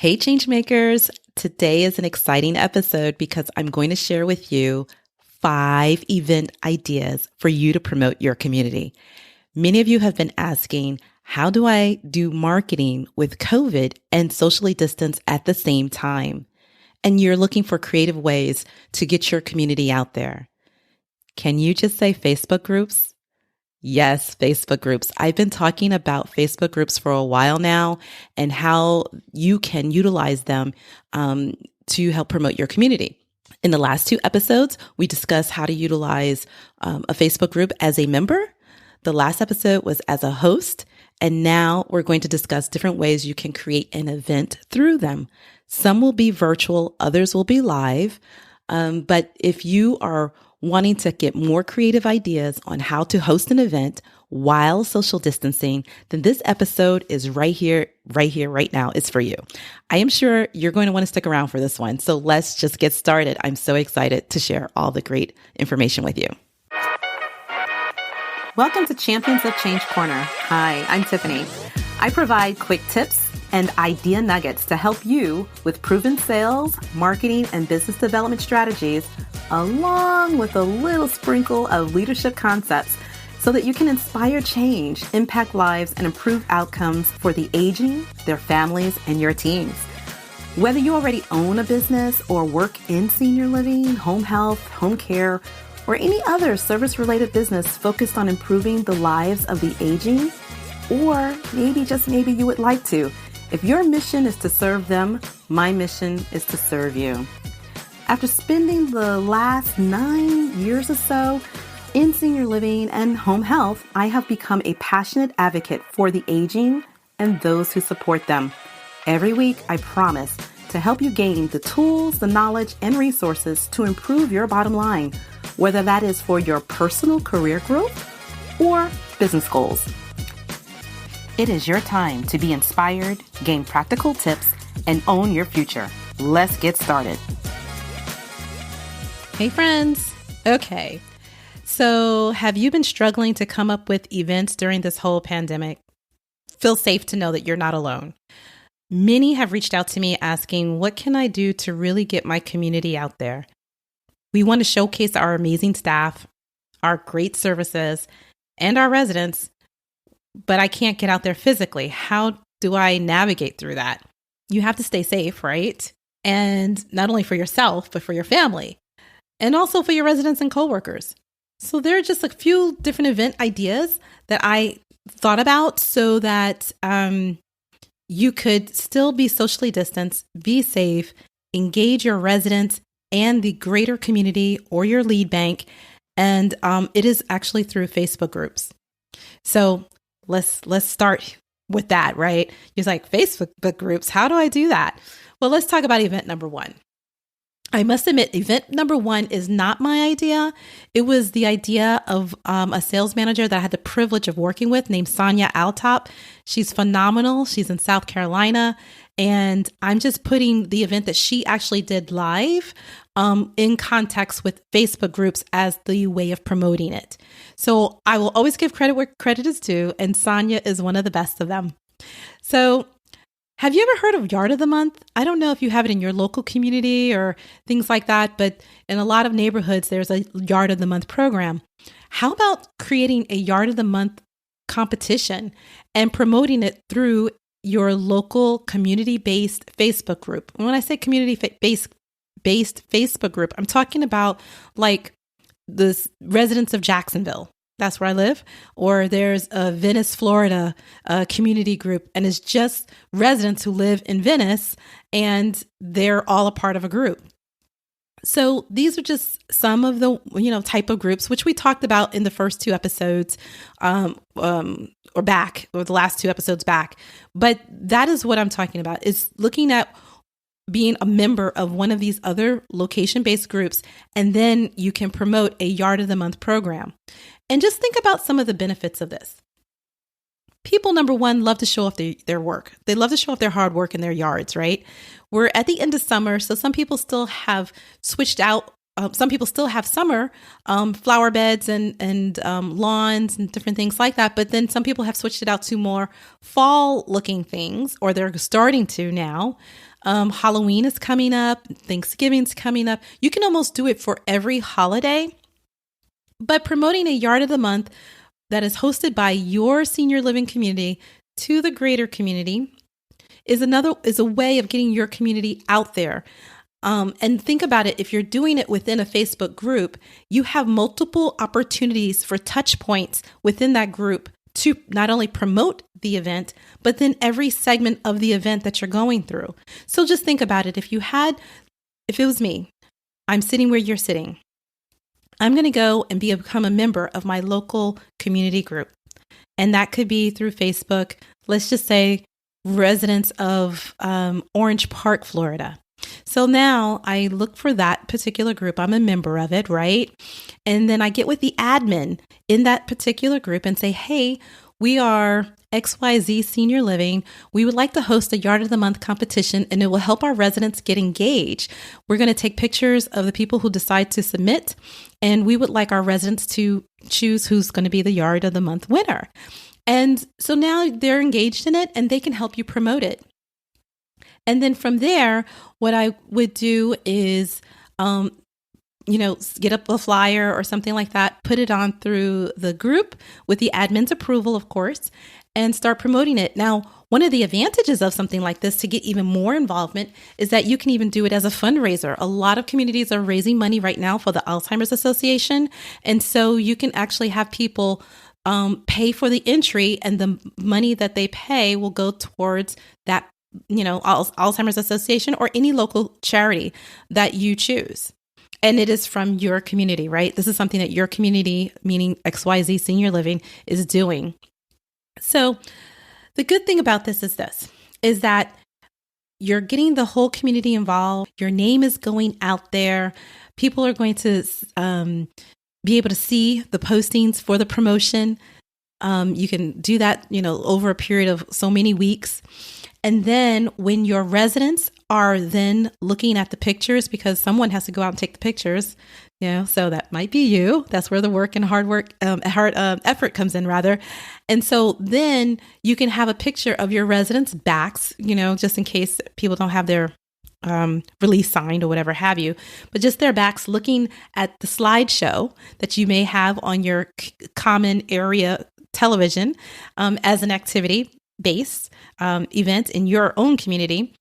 Hey, Changemakers. Today is an exciting episode because I'm going to share with you 5 event ideas for you to promote your community. Many of you have been asking, how do I do marketing with COVID and socially distance at the same time? And you're looking for creative ways to get your community out there. Can you just say Facebook groups? Yes, Facebook groups. I've been talking about Facebook groups for a while now and how you can utilize them to help promote your community. In the last 2 episodes, we discussed how to utilize a Facebook group as a member. The last episode was as a host. And now we're going to discuss different ways you can create an event through them. Some will be virtual, others will be live. But if you are wanting to get more creative ideas on how to host an event while social distancing, then this episode is right here, right now. It's for you. I am sure you're going to want to stick around for this one. So let's just get started. I'm so excited to share all the great information with you. Welcome to Champions of Change Corner. Hi, I'm Tiffany. I provide quick tips and idea nuggets to help you with proven sales, marketing, and business development strategies, along with a little sprinkle of leadership concepts so that you can inspire change, impact lives, and improve outcomes for the aging, their families, and your teams. Whether you already own a business or work in senior living, home health, home care, or any other service-related business focused on improving the lives of the aging, or maybe you would like to. If your mission is to serve them, my mission is to serve you. After spending the last 9 years or so in senior living and home health, I have become a passionate advocate for the aging and those who support them. Every week, I promise to help you gain the tools, the knowledge, and resources to improve your bottom line, whether that is for your personal career growth or business goals. It is your time to be inspired, gain practical tips, and own your future. Let's get started. Hey, friends. Okay. So have you been struggling to come up with events during this whole pandemic? Feel safe to know that you're not alone. Many have reached out to me asking, what can I do to really get my community out there? We want to showcase our amazing staff, our great services, and our residents, but I can't get out there physically. How do I navigate through that? You have to stay safe, right? And not only for yourself, but for your family, and also for your residents and coworkers. So there are just a few different event ideas that I thought about so that you could still be socially distanced, be safe, engage your residents and the greater community or your lead bank. And it is actually through Facebook groups. So let's start with that, right? You're like, Facebook groups, how do I do that? Well, let's talk about event number 1. I must admit, event number 1 is not my idea. It was the idea of a sales manager that I had the privilege of working with named Sonia Altop. She's phenomenal. She's in South Carolina. And I'm just putting the event that she actually did live in context with Facebook groups as the way of promoting it. So I will always give credit where credit is due, and Sonia is one of the best of them. So have you ever heard of Yard of the Month? I don't know if you have it in your local community or things like that, but in a lot of neighborhoods, there's a Yard of the Month program. How about creating a Yard of the Month competition and promoting it through your local community-based Facebook group? And when I say community-based Facebook group, I'm talking about like the residents of Jacksonville. That's where I live. Or there's a Venice, Florida community group, and it's just residents who live in Venice, and they're all a part of a group. So these are just some of the, type of groups, which we talked about in the first 2 episodes, or the last 2 episodes back. But that is what I'm talking about, is looking at being a member of one of these other location-based groups, and then you can promote a Yard of the Month program. And just think about some of the benefits of this. People, number 1, love to show off their work. They love to show off their hard work in their yards, right? We're at the end of summer, so some people still have switched out some people still have summer flower beds and lawns and different things like that. But then some people have switched it out to more fall looking things, or they're starting to now. Halloween is coming up. Thanksgiving's coming up. You can almost do it for every holiday. But promoting a yard of the month that is hosted by your senior living community to the greater community is a way of getting your community out there. And think about it. If you're doing it within a Facebook group, you have multiple opportunities for touch points within that group to not only promote the event, but then every segment of the event that you're going through. So just think about it. If it was me, I'm sitting where you're sitting. I'm going to go and become a member of my local community group. And that could be through Facebook. Let's just say residents of Orange Park, Florida. So now I look for that particular group. I'm a member of it, right? And then I get with the admin in that particular group and say, hey, we are XYZ Senior Living. We would like to host a Yard of the Month competition, and it will help our residents get engaged. We're going to take pictures of the people who decide to submit, and we would like our residents to choose who's going to be the Yard of the Month winner. And so now they're engaged in it, and they can help you promote it. And then from there, what I would do is, get up a flyer or something like that, put it on through the group with the admin's approval, of course, and start promoting it. Now, one of the advantages of something like this to get even more involvement is that you can even do it as a fundraiser. A lot of communities are raising money right now for the Alzheimer's Association. And so you can actually have people pay for the entry, and the money that they pay will go towards that Alzheimer's Association or any local charity that you choose. And it is from your community, right? This is something that your community, meaning XYZ Senior Living, is doing. So the good thing about this is that you're getting the whole community involved. Your name is going out there. People are going to be able to see the postings for the promotion. You can do that, over a period of so many weeks. And then when your residents are then looking at the pictures, because someone has to go out and take the pictures, so that might be you. That's where the work and hard effort comes in, rather. And so then you can have a picture of your residents' backs, just in case people don't have their release signed or whatever have you, but just their backs looking at the slideshow that you may have on your common area television as an activity-based event in your own community.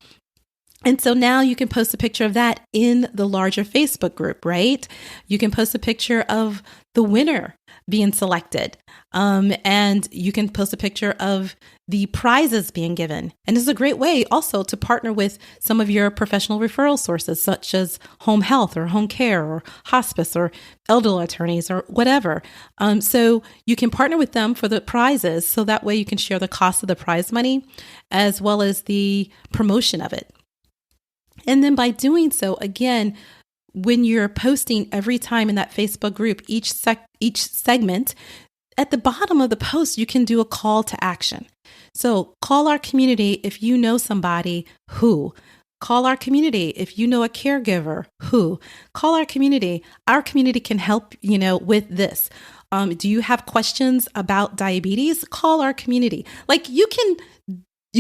And so now you can post a picture of that in the larger Facebook group, right? You can post a picture of the winner being selected. And you can post a picture of the prizes being given. And it's a great way also to partner with some of your professional referral sources, such as home health or home care or hospice or elder attorneys or whatever. So you can partner with them for the prizes. So that way you can share the cost of the prize money as well as the promotion of it. And then by doing so, again, when you're posting every time in that Facebook group, each segment, at the bottom of the post, you can do a call to action. So call our community if you know somebody who. Call our community if you know a caregiver who. Call our community. Our community can help, with this. Do you have questions about diabetes? Call our community. Like you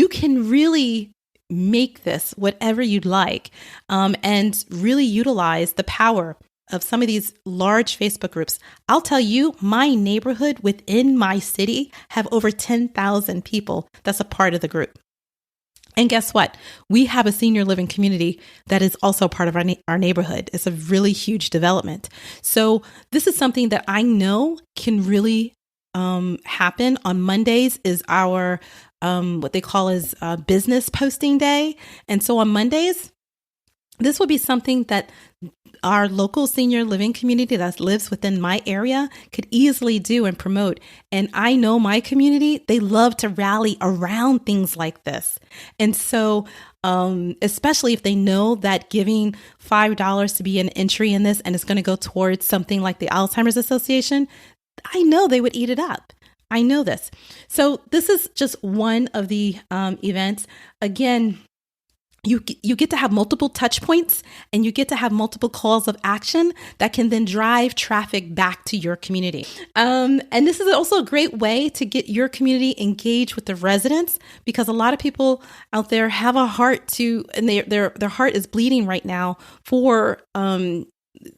can really make this whatever you'd like, and really utilize the power of some of these large Facebook groups. I'll tell you, my neighborhood within my city have over 10,000 people that's a part of the group. And guess what? We have a senior living community that is also part of our neighborhood. It's a really huge development. So this is something that I know can really happen. On Mondays is our what they call is business posting day. And so on Mondays, this will be something that our local senior living community that lives within my area could easily do and promote. And I know my community, they love to rally around things like this. And so especially if they know that giving $5 to be an entry in this and it's going to go towards something like the Alzheimer's Association, I know they would eat it up. I know this. So this is just one of the events. Again, you get to have multiple touch points, and you get to have multiple calls of action that can then drive traffic back to your community. And this is also a great way to get your community engaged with the residents, because a lot of people out there have a heart to, and their heart is bleeding right now for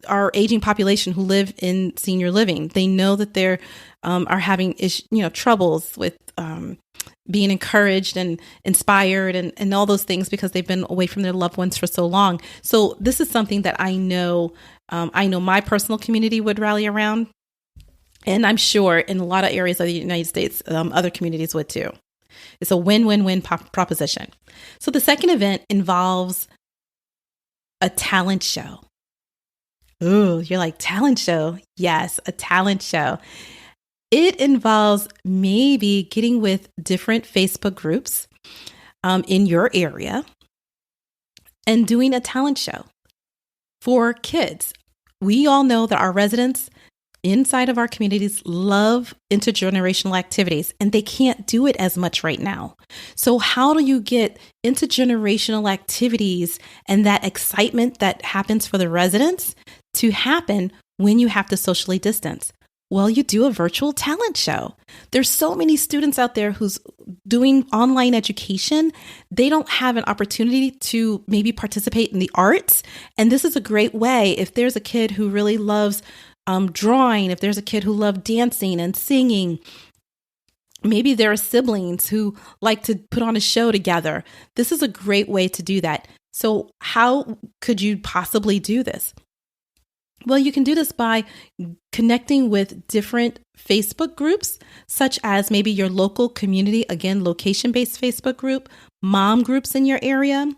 our aging population who live in senior living. They know that they're are having troubles with being encouraged and inspired and all those things, because they've been away from their loved ones for so long. So this is something that I know my personal community would rally around. And I'm sure in a lot of areas of the United States, other communities would too. It's a win-win-win proposition. So the second event involves a talent show. Ooh, you're like, talent show? Yes, a talent show. It involves maybe getting with different Facebook groups in your area and doing a talent show for kids. We all know that our residents inside of our communities love intergenerational activities, and they can't do it as much right now. So how do you get intergenerational activities and that excitement that happens for the residents to happen when you have to socially distance? Well, you do a virtual talent show. There's so many students out there who's doing online education. They don't have an opportunity to maybe participate in the arts. And this is a great way. If there's a kid who really loves drawing, if there's a kid who loves dancing and singing, maybe there are siblings who like to put on a show together. This is a great way to do that. So how could you possibly do this? Well, you can do this by connecting with different Facebook groups, such as maybe your local community, again, location-based Facebook group, mom groups in your area,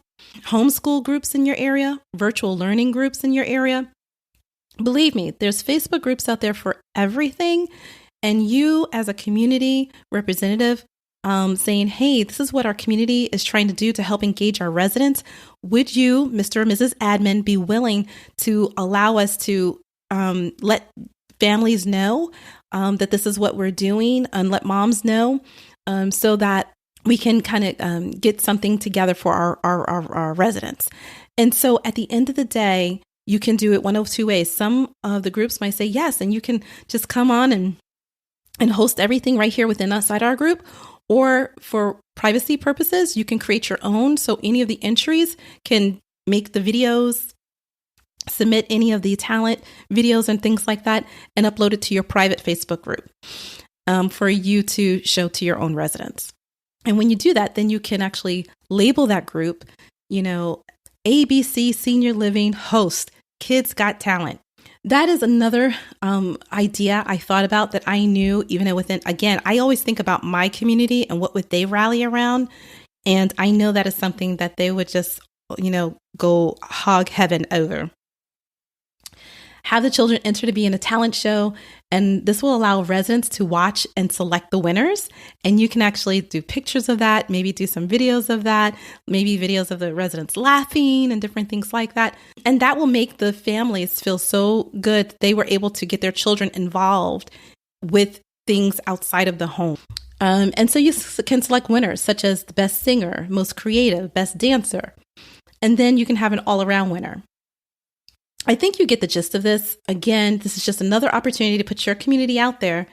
homeschool groups in your area, virtual learning groups in your area. Believe me, there's Facebook groups out there for everything. And you as a community representative saying, hey, this is what our community is trying to do to help engage our residents. Would you, Mr. or Mrs. Admin, be willing to allow us to let families know that this is what we're doing, and let moms know so that we can kind of get something together for our residents? And so at the end of the day, you can do it one of two ways. Some of the groups might say yes, and you can just come on and host everything right here inside our group. Or for privacy purposes, you can create your own. So any of the entries can make the videos, submit any of the talent videos and things like that, and upload it to your private Facebook group for you to show to your own residents. And when you do that, then you can actually label that group, ABC Senior Living Host, Kids Got Talent. That is another idea I thought about that I knew even within, again, I always think about my community and what would they rally around. And I know that is something that they would just, go hog heaven over. Have the children enter to be in a talent show, and this will allow residents to watch and select the winners. And you can actually do pictures of that, maybe do some videos of that, maybe videos of the residents laughing and different things like that. And that will make the families feel so good that they were able to get their children involved with things outside of the home. And so you can select winners such as the best singer, most creative, best dancer. And then you can have an all-around winner. I think you get the gist of this. Again, this is just another opportunity to put your community out there.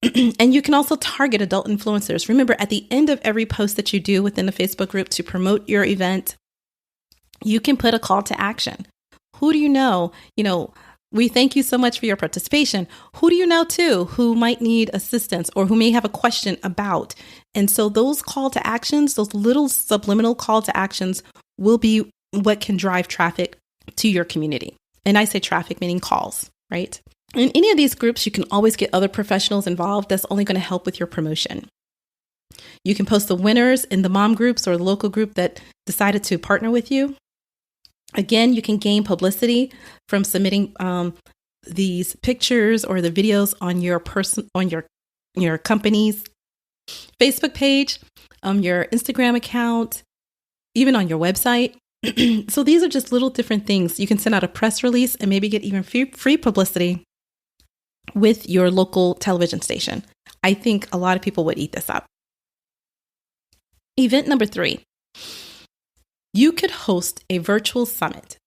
And you can also target adult influencers. Remember, at the end of every post that you do within the Facebook group to promote your event, you can put a call to action. Who do you know? We thank you so much for your participation. Who do you know too who might need assistance or who may have a question about? And so those call to actions, those little subliminal call to actions will be what can drive traffic to your community. And I say traffic, meaning calls, right? In any of these groups, you can always get other professionals involved. That's only going to help with your promotion. You can post the winners in the mom groups or the local group that decided to partner with you. Again, you can gain publicity from submitting these pictures or the videos on your company's Facebook page, your Instagram account, even on your website. So these are just little different things. You can send out a press release and maybe get even free publicity with your local television station. I think a lot of people would eat this up. Event number 3. You could host a virtual summit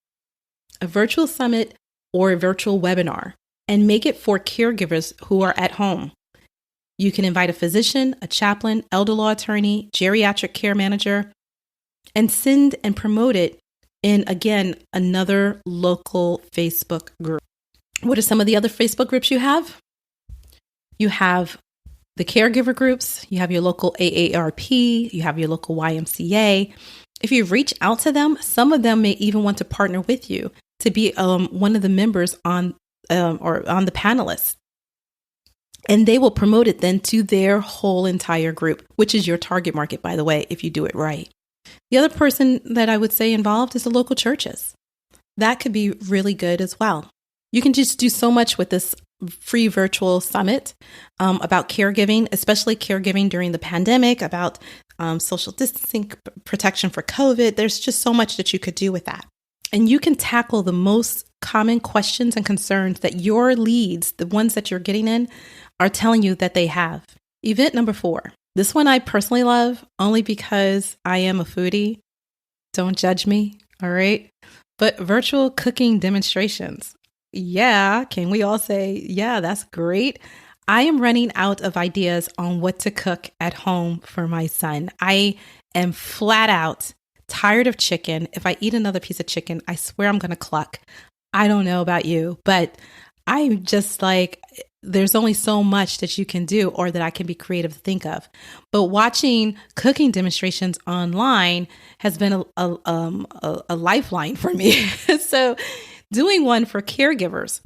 or a virtual webinar, and make it for caregivers who are at home. You can invite a physician, a chaplain, elder law attorney, geriatric care manager, and send and promote it in, again, another local Facebook group. What are some of the other Facebook groups you have? You have the caregiver groups, you have your local AARP, you have your local YMCA. If you reach out to them, some of them may even want to partner with you to be one of the members on the panelists. And they will promote it then to their whole entire group, which is your target market, by the way, if you do it right. The other person that I would say involved is the local churches. That could be really good as well. You can just do so much with this free virtual summit about caregiving, especially caregiving during the pandemic, about social distancing, protection for COVID. There's just so much that you could do with that. And you can tackle the most common questions and concerns that your leads, the ones that you're getting in, are telling you that they have. Event number 4. This one I personally love only because I am a foodie. Don't judge me, all right? But virtual cooking demonstrations. Yeah, can we all say, yeah, that's great? I am running out of ideas on what to cook at home for my son. I am flat out tired of chicken. If I eat another piece of chicken, I swear I'm going to cluck. I don't know about you, but I'm just like, there's only so much that you can do or that I can be creative to think of. But watching cooking demonstrations online has been a lifeline for me. So doing one for caregivers,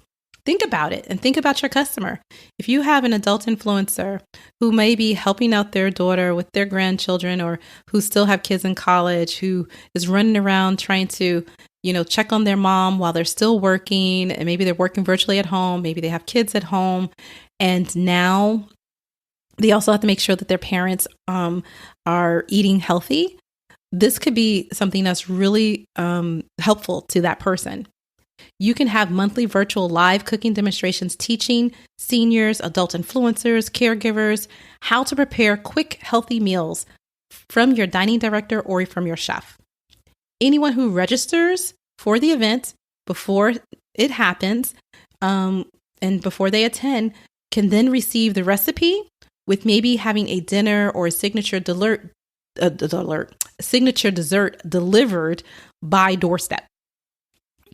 think about it and think about your customer. If you have an adult influencer who may be helping out their daughter with their grandchildren, or who still have kids in college, who is running around trying to check on their mom while they're still working, and maybe they're working virtually at home, maybe they have kids at home, and now they also have to make sure that their parents are eating healthy. This could be something that's really helpful to that person. You can have monthly virtual live cooking demonstrations teaching seniors, adult influencers, caregivers how to prepare quick, healthy meals from your dining director or from your chef. Anyone who registers for the event before it happens and before they attend can then receive the recipe, with maybe having a dinner or a signature dessert delivered by doorstep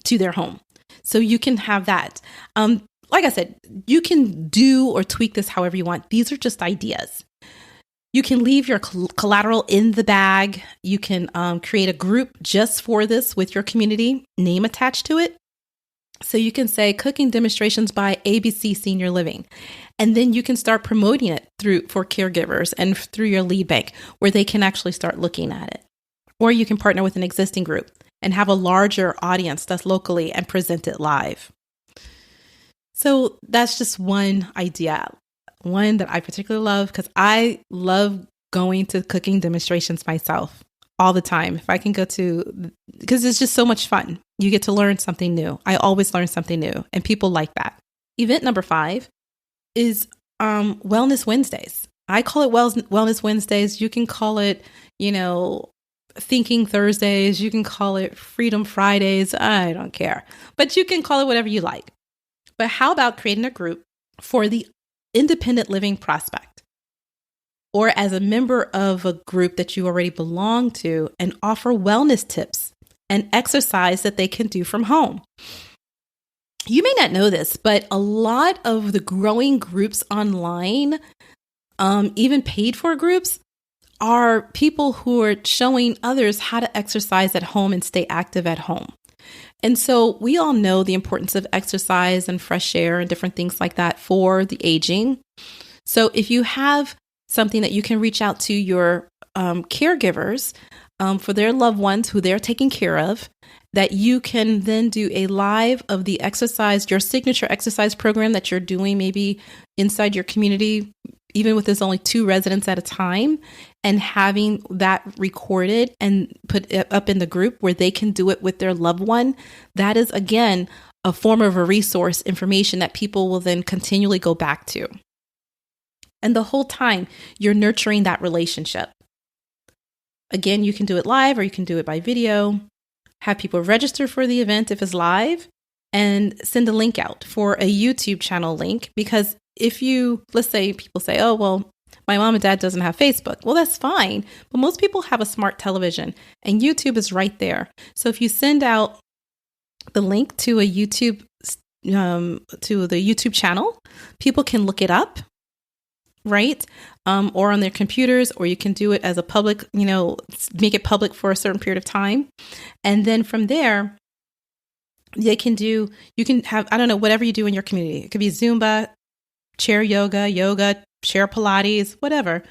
to their home. So you can have that. Like I said, you can do or tweak this however you want. These are just ideas. You can leave your collateral in the bag. You can create a group just for this with your community name attached to it. So you can say cooking demonstrations by ABC Senior Living. And then you can start promoting it for caregivers and through your lead bank, where they can actually start looking at it. Or you can partner with an existing group and have a larger audience that's locally and present it live. So that's just one idea. One that I particularly love, because I love going to cooking demonstrations myself all the time. If I can go to, because it's just so much fun. You get to learn something new. I always learn something new, and people like that. Event number 5 is Wellness Wednesdays. I call it Wellness Wednesdays. You can call it, Thinking Thursdays. You can call it Freedom Fridays. I don't care. But you can call it whatever you like. But how about creating a group for the independent living prospect, or as a member of a group that you already belong to, and offer wellness tips and exercise that they can do from home? You may not know this, but a lot of the growing groups online, even paid for groups, are people who are showing others how to exercise at home and stay active at home. And so we all know the importance of exercise and fresh air and different things like that for the aging. So if you have something that you can reach out to your caregivers for their loved ones who they're taking care of, that you can then do a live of the exercise, your signature exercise program that you're doing maybe inside your community, even with there's only 2 residents at a time, and having that recorded and put it up in the group where they can do it with their loved one. That is, again, a form of a resource information that people will then continually go back to. And the whole time you're nurturing that relationship. Again, you can do it live or you can do it by video. Have people register for the event if it's live, and send a link out for a YouTube channel link. Because if you, let's say people say, oh, well, my mom and dad doesn't have Facebook. Well, that's fine. But most people have a smart television and YouTube is right there. So if you send out the link to a YouTube, to the YouTube channel, people can look it up, right? Or on their computers, or you can do it as a public, make it public for a certain period of time. And then from there, you can have, I don't know, whatever you do in your community. It could be Zumba, chair yoga, chair Pilates, whatever.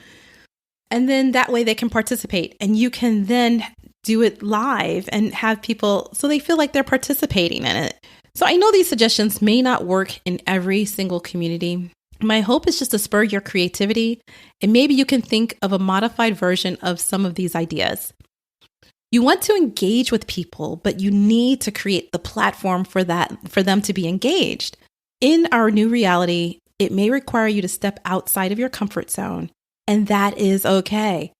And then that way they can participate, and you can then do it live and have people, so they feel like they're participating in it. So I know these suggestions may not work in every single community. My hope is just to spur your creativity, and maybe you can think of a modified version of some of these ideas. You want to engage with people, but you need to create the platform for them to be engaged. In our new reality, it may require you to step outside of your comfort zone, and that is okay.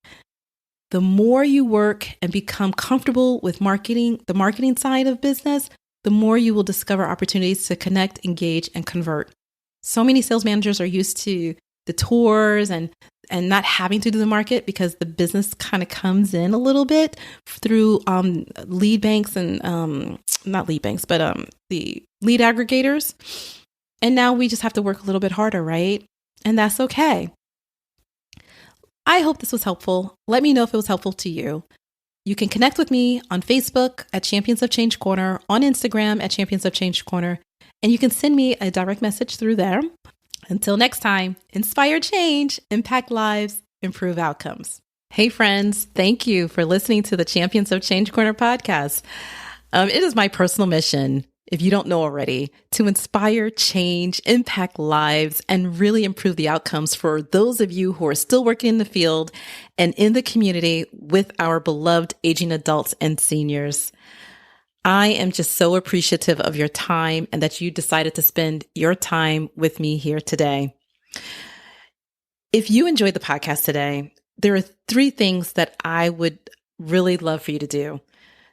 The more you work and become comfortable with marketing, the marketing side of business, the more you will discover opportunities to connect, engage, and convert. So many sales managers are used to the tours and not having to do the market, because the business kind of comes in a little bit through lead banks and not lead banks, but the lead aggregators. And now we just have to work a little bit harder, right? And that's okay. I hope this was helpful. Let me know if it was helpful to you. You can connect with me on Facebook at Champions of Change Corner, on Instagram at Champions of Change Corner, and you can send me a direct message through there. Until next time, inspire change, impact lives, improve outcomes. Hey friends, thank you for listening to the Champions of Change Corner podcast. It is my personal mission, if you don't know already, to inspire change, impact lives, and really improve the outcomes for those of you who are still working in the field and in the community with our beloved aging adults and seniors. I am just so appreciative of your time and that you decided to spend your time with me here today. If you enjoyed the podcast today, there are 3 things that I would really love for you to do.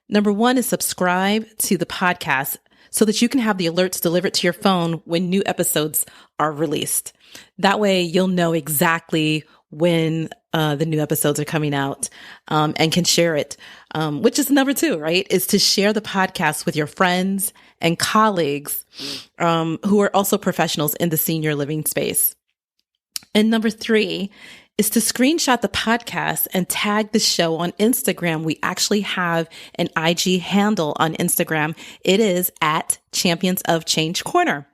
Number 1 is subscribe to the podcast so that you can have the alerts delivered to your phone when new episodes are released. That way you'll know exactly when the new episodes are coming out, and can share it, which is number 2, right? Is to share the podcast with your friends and colleagues who are also professionals in the senior living space. And number 3 is to screenshot the podcast and tag the show on Instagram. We actually have an IG handle on Instagram. It is at Champions of Change Corner.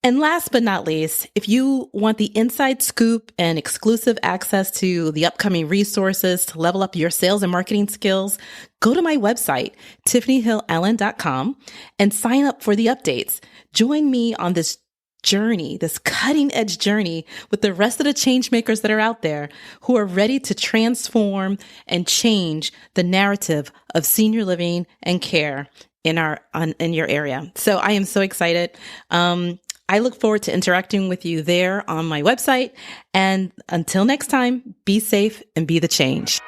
And last but not least, if you want the inside scoop and exclusive access to the upcoming resources to level up your sales and marketing skills, go to my website, tiffanyhillallen.com, and sign up for the updates. Join me on this journey, this cutting edge journey with the rest of the change makers that are out there who are ready to transform and change the narrative of senior living and care in your area. So I am so excited. I look forward to interacting with you there on my website. And until next time, be safe and be the change.